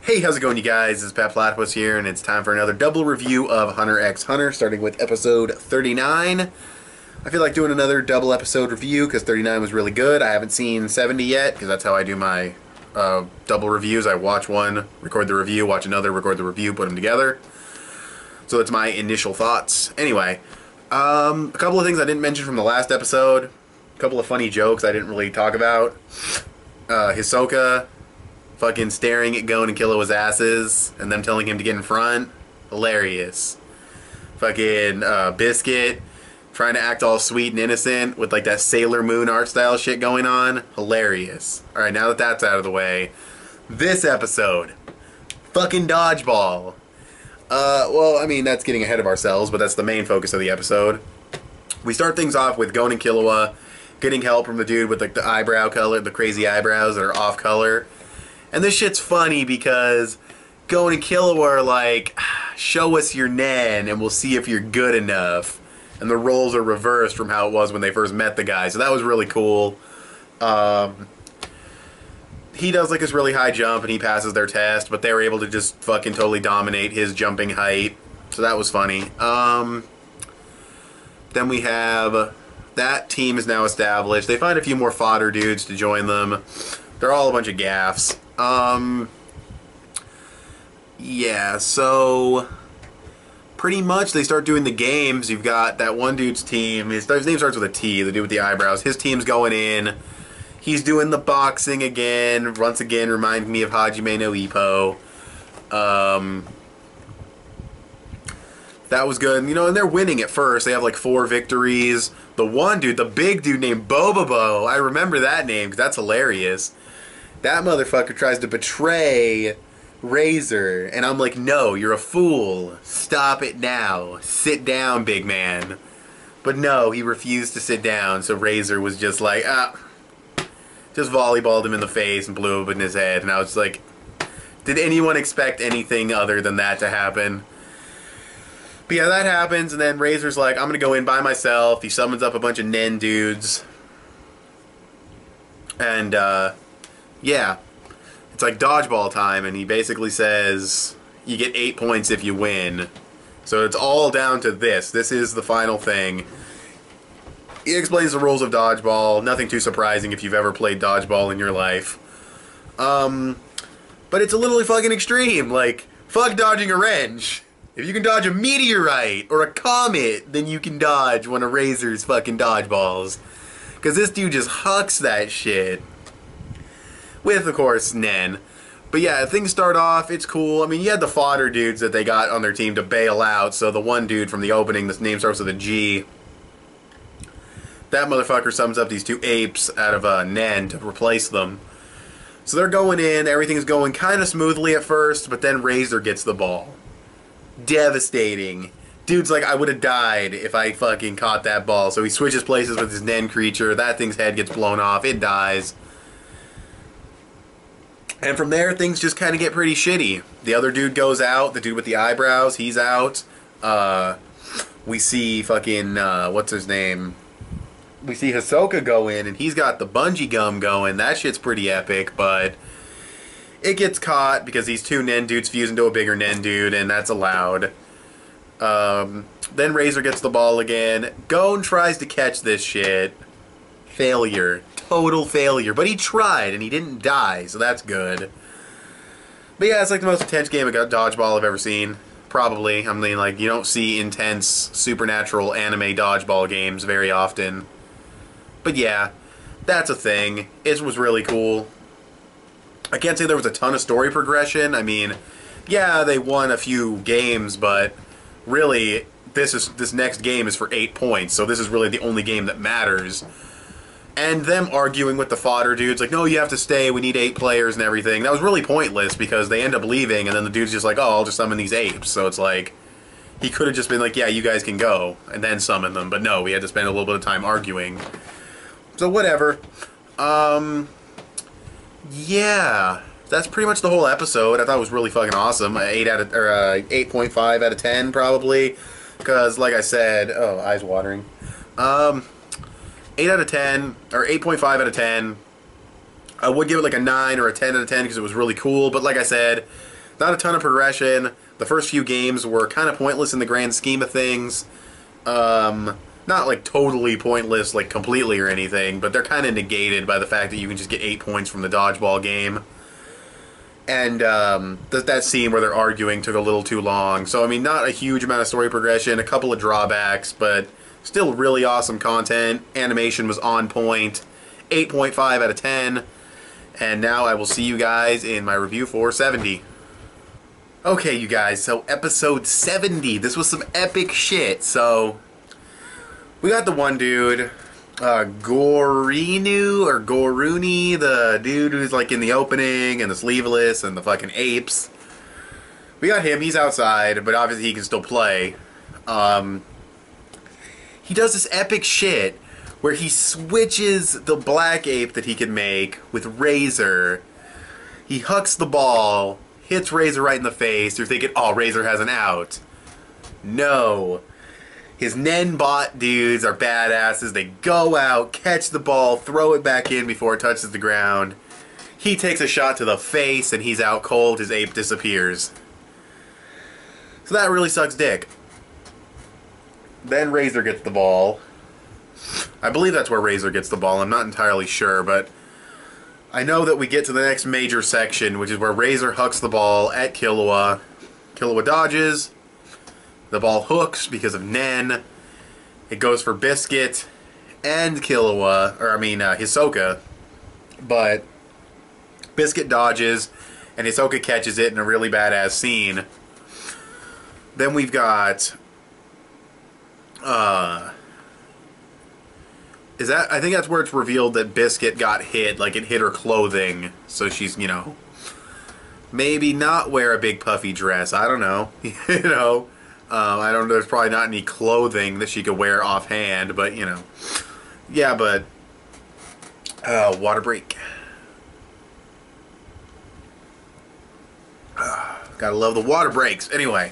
Hey, how's it going, you guys? It's petplatypus here, and it's time for another double review of Hunter x Hunter, starting with episode 39. I feel like doing another double episode review because 39 was really good. I haven't seen 70 yet because that's how I do my double reviews. I watch one, record the review, watch another, record the review, put them together. So that's my initial thoughts. Anyway, a couple of things I didn't mention from the last episode. A couple of funny jokes I didn't really talk about. Hisoka fucking staring at Gon and Killua's asses and them telling him to get in front. Hilarious. Fucking Biscuit trying to act all sweet and innocent with like that Sailor Moon art style shit going on. Hilarious. Alright, now that that's out of the way, this episode. Fucking Dodgeball. Well, I mean, that's getting ahead of ourselves, but that's the main focus of the episode. We start things off with Gon and Killua getting help from the dude with like the eyebrow color, the crazy eyebrows that are off color. And this shit's funny because Gon and Killua are like, show us your Nen and we'll see if you're good enough. And the roles are reversed from how it was when they first met the guy. So that was really cool. He does like this really high jump and he passes their test, but they were able to just fucking totally dominate his jumping height. So that was funny. Then we have, that team is now established. They find a few more fodder dudes to join them. They're all a bunch of gaffs. Yeah, so pretty much they start doing the games. You've got that one dude's team. His name starts with a T, the dude with the eyebrows. His team's going in. He's doing the boxing again. Once again, reminds me of Hajime no Ippo. That was good. You know, and they're winning at first. They have like 4 victories. The one dude, the big dude named Bobobo, I remember that name because that's hilarious. That motherfucker tries to betray Razor, and I'm like, no, you're a fool. Stop it now. Sit down, big man. But no, he refused to sit down, so Razor was just like, just volleyballed him in the face and blew up in his head, and I was like, did anyone expect anything other than that to happen? But yeah, that happens, and then Razor's like, I'm gonna go in by myself. He summons up a bunch of Nen dudes. And, yeah. It's like dodgeball time, and he basically says, you get 8 points if you win. So it's all down to this. This is the final thing. He explains the rules of dodgeball. Nothing too surprising if you've ever played dodgeball in your life. But it's a little fucking extreme. Like, fuck dodging a wrench. If you can dodge a meteorite or a comet, then you can dodge one of Razor's fucking dodgeballs. Because this dude just hucks that shit. With, of course, Nen. But yeah, things start off, it's cool. I mean, you had the fodder dudes that they got on their team to bail out. So the one dude from the opening, this name starts with a G. That motherfucker sums up these 2 apes out of Nen to replace them. So they're going in, everything's going kind of smoothly at first, but then Razor gets the ball. Devastating. Dude's like, I would have died if I fucking caught that ball. So he switches places with his Nen creature. That thing's head gets blown off. It dies. And from there, things just kind of get pretty shitty. The other dude goes out. The dude with the eyebrows, he's out. We see fucking, what's his name? We see Hisoka go in, and he's got the bungee gum going. That shit's pretty epic, but it gets caught because these 2 Nen dudes fuse into a bigger Nen dude, and that's allowed. Then Razor gets the ball again. Gon tries to catch this shit. Failure. Total failure. But he tried, and he didn't die, so that's good. But yeah, it's like the most intense game of dodgeball I've ever seen. Probably. I mean, like, you don't see intense, supernatural anime dodgeball games very often. But yeah, that's a thing. It was really cool. I can't say there was a ton of story progression. I mean, yeah, they won a few games, but really, this next game is for 8 points, so this is really the only game that matters. And them arguing with the fodder dudes, like, no, you have to stay, we need 8 players and everything. That was really pointless because they end up leaving, and then the dude's just like, oh, I'll just summon these apes. So it's like, he could have just been like, yeah, you guys can go, and then summon them. But no, we had to spend a little bit of time arguing. So whatever. Yeah, that's pretty much the whole episode. I thought it was really fucking awesome. 8.5 out of 10 probably, because like I said, oh, eyes watering. 8 out of 10 or 8.5 out of 10. I would give it like a 9 or a 10 out of 10 because it was really cool. But like I said, Not a ton of progression. The first few games were kind of pointless in the grand scheme of things. Not like totally pointless, like completely or anything, but they're kind of negated by the fact that you can just get 8 points from the dodgeball game. And that scene where they're arguing took a little too long. So, I mean, not a huge amount of story progression, a couple of drawbacks, but still really awesome content. Animation was on point. 8.5 out of 10. And now I will see you guys in my review for 70. Okay, you guys, so episode 70. This was some epic shit. So, we got the one dude, Gorinu or Goruni, the dude who's like in the opening and the sleeveless and the fucking apes. We got him, he's outside, but obviously he can still play. He does this epic shit where he switches the black ape that he can make with Razor. He hucks the ball, hits Razor right in the face. You're thinking, oh, Razor has an out. No. His Nen bot dudes are badasses. They go out, catch the ball, throw it back in before it touches the ground. He takes a shot to the face and he's out cold. His ape disappears. So that really sucks dick. Then Razor gets the ball. I believe that's where Razor gets the ball. I'm not entirely sure, but I know that we get to the next major section, which is where Razor hucks the ball at Killua. Killua dodges. The ball hooks because of Nen. It goes for Biscuit and Killua, or I mean Hisoka, but Biscuit dodges and Hisoka catches it in a really badass scene. Then we've got I think that's where it's revealed that Biscuit got hit, like it hit her clothing, so she's, you know, maybe not wear a big puffy dress. I don't know. You know, I don't know. There's probably not any clothing that she could wear offhand, but you know, yeah. But water break. Gotta love the water breaks. Anyway,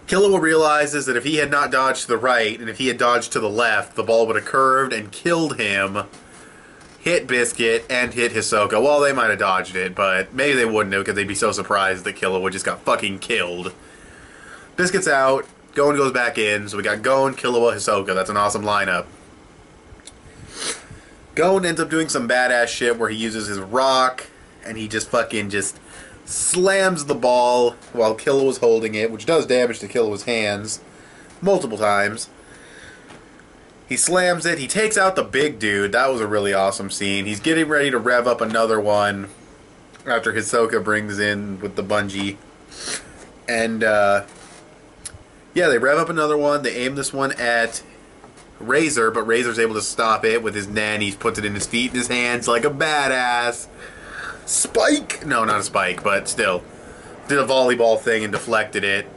Killua realizes that if he had not dodged to the right and if he had dodged to the left, the ball would have curved and killed him. Hit Biscuit and hit Hisoka. Well, they might have dodged it, but maybe they wouldn't have because they'd be so surprised that Killua just got fucking killed. Biscuit's out. Gon goes back in. So we got Gon, Killua, Hisoka. That's an awesome lineup. Gon ends up doing some badass shit where he uses his rock and he just fucking just slams the ball while Killua's holding it, which does damage to Killua's hands multiple times. He slams it. He takes out the big dude. That was a really awesome scene. He's getting ready to rev up another one after Hisoka brings in with the bungee. And, yeah, they rev up another one. They aim this one at Razor, but Razor's able to stop it with his Nen. He puts it in his feet and his hands like a badass. Spike! No, not a spike, but still. Did a volleyball thing and deflected it.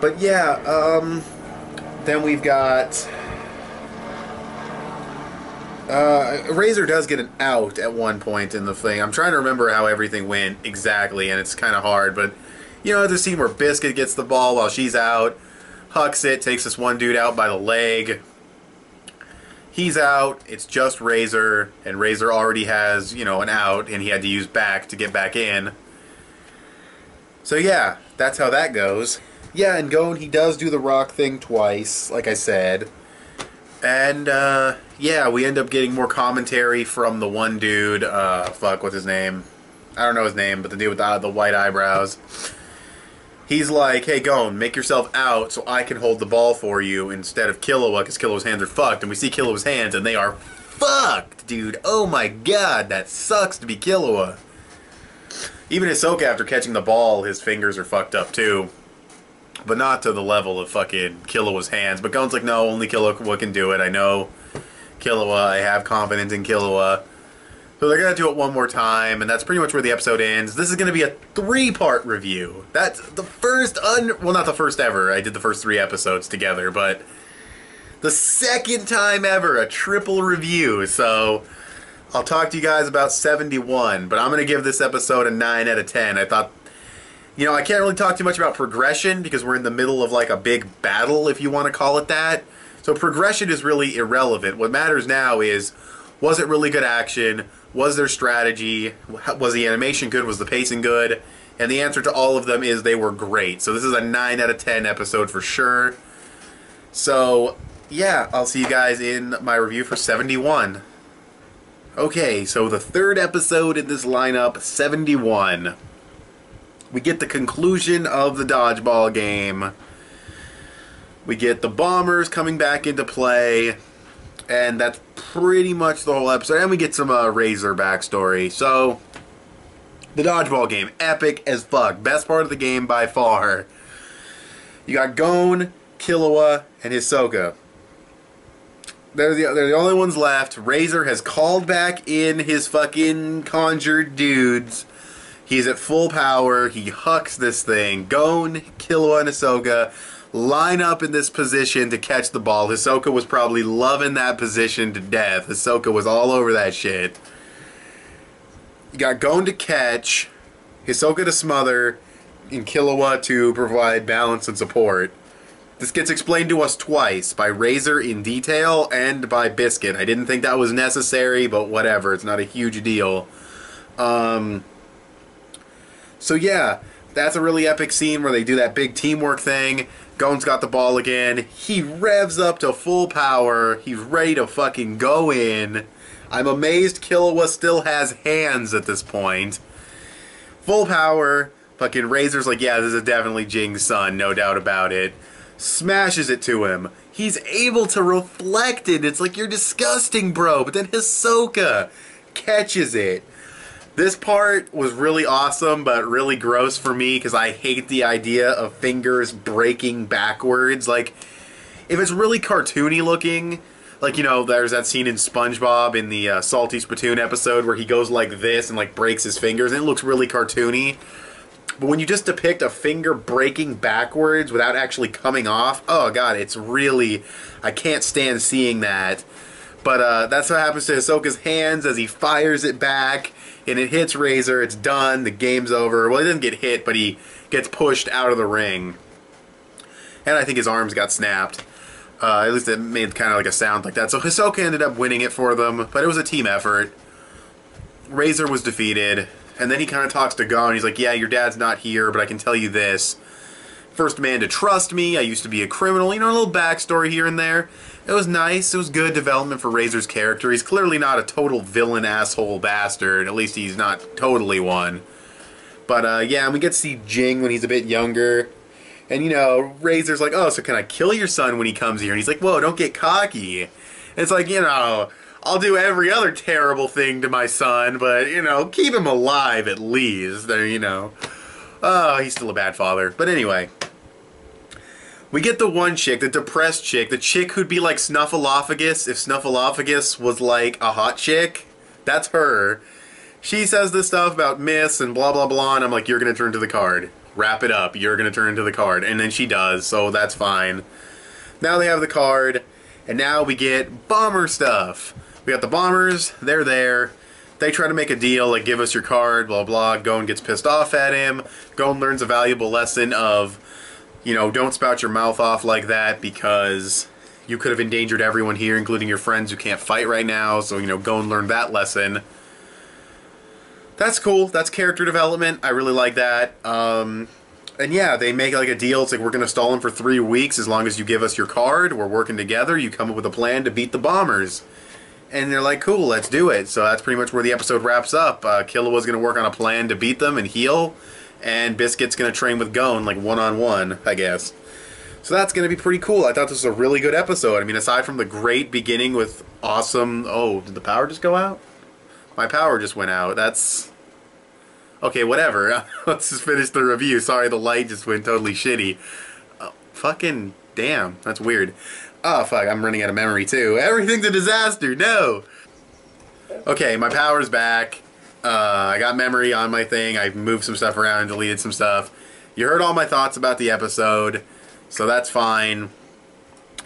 But, yeah, then we've got... Razor does get an out at one point in the thing. I'm trying to remember how everything went exactly, and it's kind of hard, but you know, there's a scene where Biscuit gets the ball while she's out, hucks it, takes this one dude out by the leg. He's out, it's just Razor, and Razor already has, you know, an out, and he had to use back to get back in. So yeah, that's how that goes. Yeah, and Gon, he does do the rock thing twice, like I said. And, yeah, we end up getting more commentary from the one dude, fuck, what's his name? I don't know his name, but the dude with the white eyebrows. He's like, hey, Gon, make yourself out so I can hold the ball for you instead of Killua, because Killua's hands are fucked. And we see Killua's hands, and they are fucked, dude. Oh my god, that sucks to be Killua. Even Hisoka, after catching the ball, his fingers are fucked up, too. But not to the level of fucking Killua's hands. But Gon's like, no, only Killua can do it. I know Killua. I have confidence in Killua. So they're going to do it one more time, and that's pretty much where the episode ends. This is going to be a 3-part review. That's the first, well, not the first ever. I did the first 3 episodes together, but the second time ever, a triple review. So I'll talk to you guys about 71, but I'm going to give this episode a 9 out of 10. I thought, you know, I can't really talk too much about progression because we're in the middle of like a big battle, if you want to call it that. So progression is really irrelevant. What matters now is, was it really good action? Was their strategy? Was the animation good? Was the pacing good? And the answer to all of them is they were great. So this is a 9 out of 10 episode for sure. So, yeah, I'll see you guys in my review for 71. Okay, so the third episode in this lineup, 71. We get the conclusion of the dodgeball game. We get the bombers coming back into play. And that's pretty much the whole episode. And we get some Razor backstory. So, the dodgeball game, epic as fuck. Best part of the game by far. You got Gon, Killua, and Hisoka. They're the only ones left. Razor has called back in his fucking conjured dudes. He's at full power. He hucks this thing. Gon, Killua, and Hisoka line up in this position to catch the ball. Hisoka was probably loving that position to death. Hisoka was all over that shit. You got Gon to catch, Hisoka to smother, and Killua to provide balance and support. This gets explained to us twice, by Razor in detail and by Biscuit. I didn't think that was necessary, but whatever, it's not a huge deal. So yeah, that's a really epic scene where they do that big teamwork thing. Gon's got the ball again. He revs up to full power. He's ready to fucking go in. I'm amazed Killua still has hands at this point. Full power. Fucking Razor's like, yeah, this is definitely Jing's son, no doubt about it. Smashes it to him. He's able to reflect it. It's like, you're disgusting, bro. But then Hisoka catches it. This part was really awesome, but really gross for me because I hate the idea of fingers breaking backwards. Like, if it's really cartoony looking, like, you know, there's that scene in SpongeBob in the Salty Spittoon episode where he goes like this and, like, breaks his fingers, and it looks really cartoony. But when you just depict a finger breaking backwards without actually coming off, oh god, it's really, I can't stand seeing that. But that's what happens to Hisoka's hands as he fires it back, and it hits Razor. It's done. The game's over. Well, he doesn't get hit, but he gets pushed out of the ring. And I think his arms got snapped. At least it made kind of like a sound like that. So Hisoka ended up winning it for them, but it was a team effort. Razor was defeated, and then he kind of talks to Gon. He's like, yeah, your dad's not here, but I can tell you this. First man to trust me. I used to be a criminal. You know, a little backstory here and there. It was nice. It was good development for Razor's character. He's clearly not a total villain, asshole bastard. At least he's not totally one. But, yeah, and we get to see Jing when he's a bit younger. And, you know, Razor's like, oh, so can I kill your son when he comes here? And he's like, whoa, don't get cocky. And it's like, you know, I'll do every other terrible thing to my son, but, you know, keep him alive at least. You know. Oh, he's still a bad father. But anyway. We get the one chick, the depressed chick, the chick who'd be like Snuffleupagus if Snuffleupagus was like a hot chick. That's her. She says this stuff about myths and blah blah blah, and I'm like, you're gonna turn to the card. Wrap it up, you're gonna turn to the card. And then she does, so that's fine. Now they have the card, and now we get bomber stuff. We got the bombers, they're there. They try to make a deal, like give us your card, blah blah. Gon gets pissed off at him. Gon learns a valuable lesson of, you know, don't spout your mouth off like that because you could have endangered everyone here, including your friends who can't fight right now. So, you know, Gon learned that lesson. That's cool. That's character development. I really like that. And yeah, they make like a deal. It's like, we're going to stall him for 3 weeks as long as you give us your card. We're working together. You come up with a plan to beat the bombers. And they're like, cool, let's do it. So that's pretty much where the episode wraps up. Killua's going to work on a plan to beat them and heal. And Biscuit's going to train with Gon, like, one-on-one, I guess. So that's going to be pretty cool. I thought this was a really good episode. I mean, aside from the great beginning with awesome... Oh, did the power just go out? My power just went out. That's... Okay, whatever. Let's just finish the review. Sorry, the light just went totally shitty. Fucking damn. That's weird. Oh, fuck. I'm running out of memory, too. Everything's a disaster. No! Okay, my power's back. I got memory on my thing. I moved some stuff around and deleted some stuff. You heard all my thoughts about the episode, so that's fine.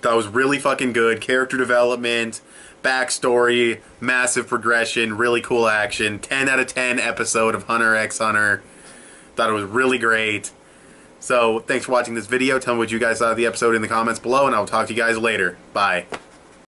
That was really fucking good. Character development, backstory, massive progression, really cool action. 10 out of 10 episode of Hunter x Hunter. Thought it was really great. So, thanks for watching this video. Tell me what you guys thought of the episode in the comments below, and I'll talk to you guys later. Bye.